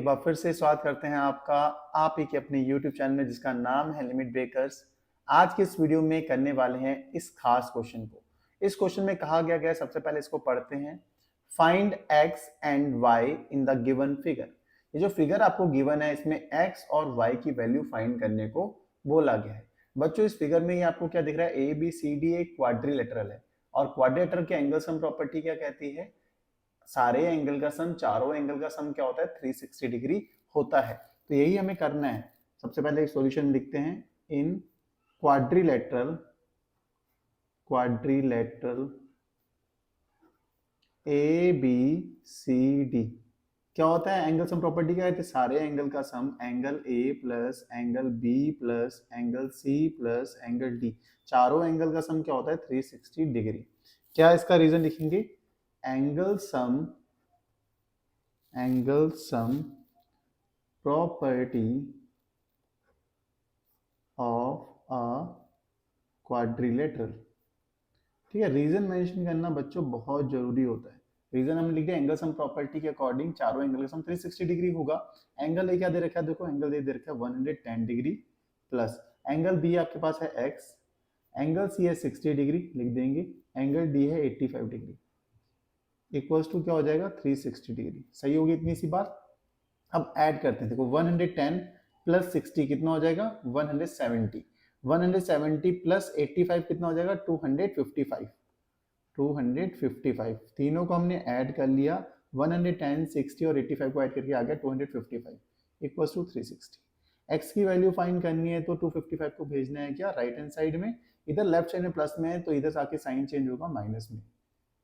एक बार फिर से स्वागत करते हैं आपका आप ही के अपने YouTube चैनल में जिसका नाम है लिमिट ब्रेकर्स। आज के इस वीडियो में करने वाले हैं इस खास क्वेश्चन को। इस क्वेश्चन में कहा गया है, सबसे पहले इसको पढ़ते हैं। Find x and y in the given figure. ये जो फिगर आपको गिवन है इसमें x और y की वैल्यू फाइंड करने को बोला गया है। बच्चों इस फिगर में ही आपको क्या दिख रहा है, ए बी सी डी एक क्वाड्रिलेटरल है और क्वाड्रिलेटरल के एंगल सम प्रॉपर्टी क्या कहती है, सारे एंगल का सम, चारों एंगल का सम क्या होता है, 360 डिग्री होता है। तो यही हमें करना है। सबसे पहले एक सॉल्यूशन लिखते हैं। In quadrilateral A B C D क्या होता है, एंगल सम प्रॉपर्टी क्या है, सारे एंगल का sum, angle A plus angle B plus angle C plus angle D, चारों एंगल का सम क्या होता है, 360 डिग्री। क्या इसका रीजन लिखेंगे, angle sum property of a quadrilateral. ठीक है, रीजन मेंशन करना बच्चों बहुत जरूरी होता है। रीजन हम लिख दिया, एंगल सम प्रॉपर्टी के अकॉर्डिंग चारों एंगल का सम 360 डिग्री होगा। एंगल ए क्या दे रखा है, देखो एंगल ए दे रखा है 110 डिग्री प्लस एंगल बी आपके पास है x, एंगल सी है 60 डिग्री लिख देंगे, एंगल डी है 85 डिग्री, इक्वल्स टू क्या हो जाएगा 360 डिग्री। सही होगी इतनी सी बात। अब ऐड करते हैं, देखो 110 प्लस 60 कितना हो जाएगा 170, 170 प्लस 85 कितना हो जाएगा 255, 255 तीनों को हमने ऐड कर लिया, 110 60 और 85 को ऐड करके आ गया 255 इक्वल्स टू 360। x की वैल्यू फाइंड करनी है तो 255 को भेजना है क्या राइट हैंड साइड में, इधर लेफ्ट साइड में प्लस में है तो इधर आके साइन चेंज होगा माइनस में,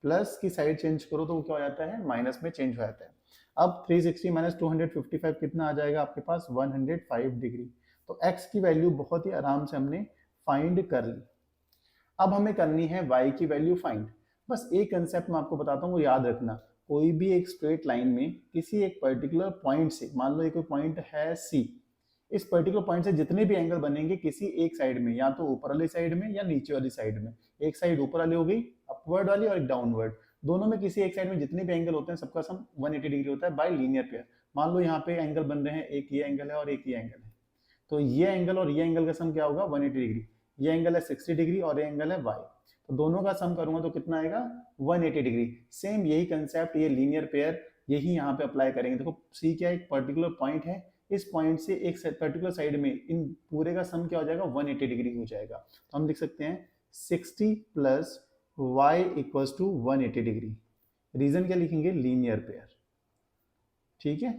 प्लस की साइड चेंज करो तो वो क्या हो जाता है, माइनस में चेंज हो जाता है। अब 360 माइनस 255 कितना आ जाएगा आपके पास 105 डिग्री। तो x की वैल्यू बहुत ही आराम से हमने फाइंड कर ली। अब हमें करनी है y की वैल्यू फाइंड। बस एक कंसेप्ट मैं आपको बताता हूँ, वो याद रखना। कोई भी एक स्ट्रेट लाइन में किसी एक पर्टिकुलर पॉइंट से, मान लो एक पॉइंट है C, इस पर्टिकुलर पॉइंट से जितने भी एंगल बनेंगे किसी एक साइड में, या तो ऊपर वाली साइड में या नीचे वाली साइड में, एक साइड ऊपर वाली हो गई अपवर्ड वाली और एक डाउनवर्ड, दोनों में किसी एक साइड में जितने भी एंगल होते हैं सबका सम 180 डिग्री होता है बाय लीनियर पेयर। मान लो यहाँ पे एंगल बन रहे हैं, एक ये एंगल है और एक ये एंगल है, तो ये एंगल और ये एंगल का सम क्या होगा 180 डिग्री, ये एंगल है 60 डिग्री और ये एंगल है y, तो दोनों का सम करूंगा तो कितना आएगा 180 डिग्री। सेम यही कंसेप्ट, ये लीनियर पेयर यही यहाँ पे अप्लाई करेंगे। देखो सी क्या एक पर्टिकुलर पॉइंट है, इस पॉइंट से एक पर्टिकुलर साइड में इन पूरे का सम क्या हो जाएगा 180 डिग्री हो जाएगा। तो हम लिख सकते हैं 60 plus y equals to 180 degree. Reason क्या लिखेंगे, लीनियर पेयर। ठीक है,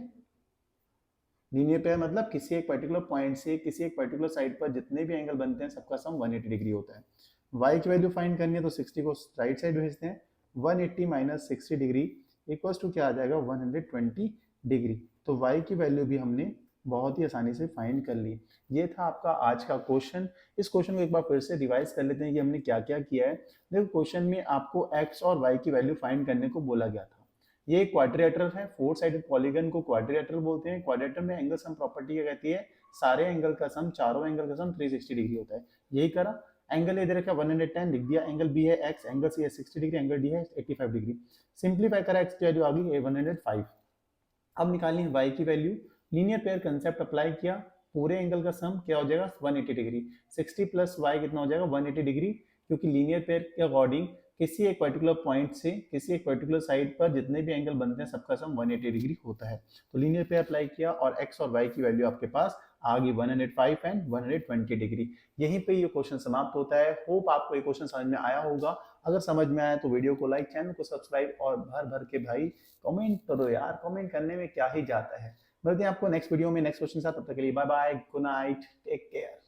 लीनियर पेयर मतलब किसी एक पर्टिकुलर पॉइंट से किसी एक पर्टिकुलर साइड पर जितने भी एंगल बनते हैं सबका सम 180 डिग्री होता है। y की वैल्यू फाइंड करनी है तो 60 को राइट साइड भेजते हैं, 180 माइनस 60 डिग्री इक्वल्स टू क्या आ जाएगा 120 डिग्री। तो y की वैल्यू भी हमने बहुत ही आसानी से फाइंड कर ली। ये था आपका आज का क्वेश्चन। इस क्वेश्चन को एक बार फिर से रिवाइज कर लेते हैं कि हमने क्या क्या किया है। देखो क्वेश्चन में आपको x और y की वैल्यू फाइंड करने को बोला गया था। ये क्वाड्रिलेटरल है, फोर साइडेड पॉलीगन को क्वाड्रिलेटरल बोलते हैं। क्वाड्रिलेटरल में एंगल सम प्रॉपर्टी क्या कहती है, सारे एंगल का सम, चारों एंगल का सम 360 डिग्री होता है। यही करा, एंगल ए दे रखा 110 लिख दिया, एंगल बी है x, एंगल सी है 60 डिग्री, एंगल डी है 85 डिग्री। सिंप्लीफाई करा, x की वैल्यू आ गई 105। अब निकालनी है y की value, linear pair concept apply किया, पूरे एंगल का सम क्या हो जाएगा 180 डिग्री, 60 प्लस y कितना हो जाएगा 180 डिग्री, क्योंकि लीनियर पेयर के अकॉर्डिंग किसी एक पर्टिकुलर पॉइंट से किसी एक पर्टिकुलर साइड पर जितने भी एंगल बनते हैं सबका सम 180 डिग्री होता है। तो लीनियर पेयर अप्लाई किया और x और y की वैल्यू आपके पास आ गई 105 एंड 120 डिग्री। यहीं पे ये क्वेश्चन समाप्त होता है। होप आपको ये क्वेश्चन समझ में आया होगा। अगर समझ में आया तो वीडियो को लाइक, चैनल को सब्सक्राइब और भर भर के भाई कमेंट करो यार, कमेंट करने में क्या ही जाता है। मिलते हैं आपको नेक्स्ट वीडियो में नेक्स्ट क्वेश्चन के साथ, तब तक के लिए bye bye, good night, take care.